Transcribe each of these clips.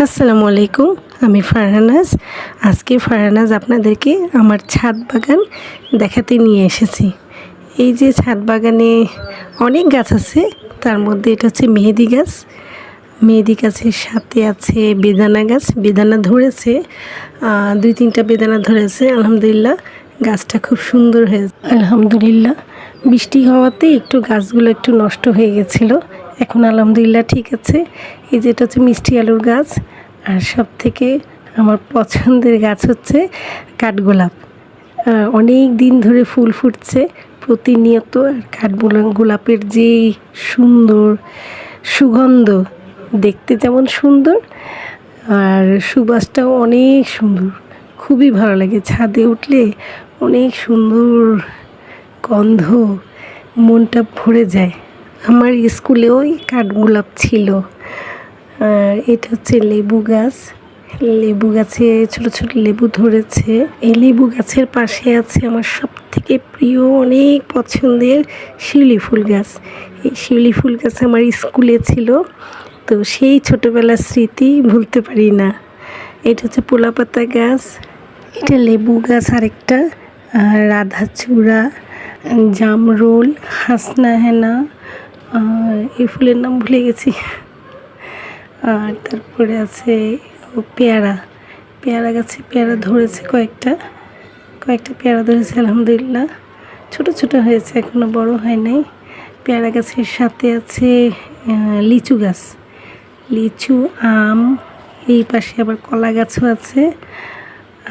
আসসালামু আলাইকুম। আমি ফারহানাজ। আজকে ফারহানাজ আপনাদেরকে আমার ছাদ বাগান দেখাতে নিয়ে এসেছি। এই যে ছাদ বাগানে অনেক গাছ আছে, তার মধ্যে এটা হচ্ছে মেহেদি গাছ। মেহেদি গাছের সাথে আছে বেদানা গাছ। বেদানা ধরেছে, 2-3টা বেদানা ধরেছে। আলহামদুলিল্লাহ, গাছটা খুব সুন্দর হয়েছে। আলহামদুলিল্লাহ, বৃষ্টি হওয়াতে একটু গাছগুলো একটু নষ্ট হয়ে গেছিলো। এখন আলহামদুলিল্লাহ ঠিক আছে। এই যেটা হচ্ছে মিষ্টি আলুর গাছ। আর সব থেকে আমার পছন্দের গাছ হচ্ছে কাঠগোলাপ। অনেক দিন ধরে ফুল ফুটছে প্রতিনিয়ত। আর গোলাপের যে সুন্দর সুগন্ধ, দেখতে যেমন সুন্দর আর সুবাসটাও অনেক সুন্দর, খুবই ভালো লাগে। ছাদে উঠলে অনেক সুন্দর গন্ধ, মনটা ভরে যায়। আমার স্কুলেও কাঠগোলাপ ছিল। আর এটা হচ্ছে লেবু গাছ। লেবু গাছে ছোট ছোট লেবু ধরেছে। এই লেবু গাছের পাশে আছে আমার সব থেকে প্রিয়, অনেক পছন্দের শিউলি ফুল গাছ। এই শিউলি ফুল গাছ আমার স্কুলে ছিল, তো সেই ছোটোবেলার স্মৃতি ভুলতে পারি না। এটা হচ্ছে পোলাপাতা গাছ। এটা লেবু গাছ আরেকটা। আর রাধাচূড়া, জামরুল, হাসনা হেনা, এই ফুলের নাম ভুলে গেছি। আর তারপরে আছে পেয়ারা। পেয়ারা গাছে পেয়ারা ধরেছে কয়েকটা পেয়ারা ধরেছে আলহামদুলিল্লাহ। ছোট ছোট হয়েছে, এখনও বড় হয় নাই। পেয়ারা গাছের সাথে আছে লিচু গাছ, লিচু, আম। এই পাশে আবার কলা গাছও আছে।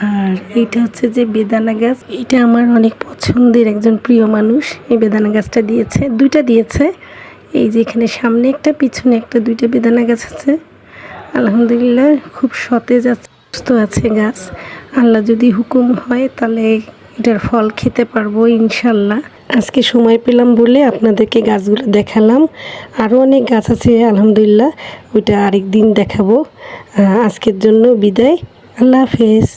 আর এইটা হচ্ছে যে বেদানা গাছ। এটা আমার অনেক পছন্দের একজন প্রিয় মানুষ এই বেদানা গাছটা দিয়েছে, 2টা দিয়েছে। এই যে এখানে সামনে একটা, পিছনে একটা, 2টা বেদানা গাছ আছে। আলহামদুলিল্লাহ, খুব সতেজ আছে, সুস্থ আছে গাছ। আল্লাহ যদি হুকুম হয় তাহলে এটার ফল খেতে পারবো ইনশাল্লাহ। আজকে সময় পেলাম বলে আপনাদেরকে গাছগুলো দেখালাম। আরও অনেক গাছ আছে আলহামদুলিল্লাহ, ওইটা আরেক দিন দেখাবো। আজকের জন্য বিদায়। আল্লাহ হাফেজ।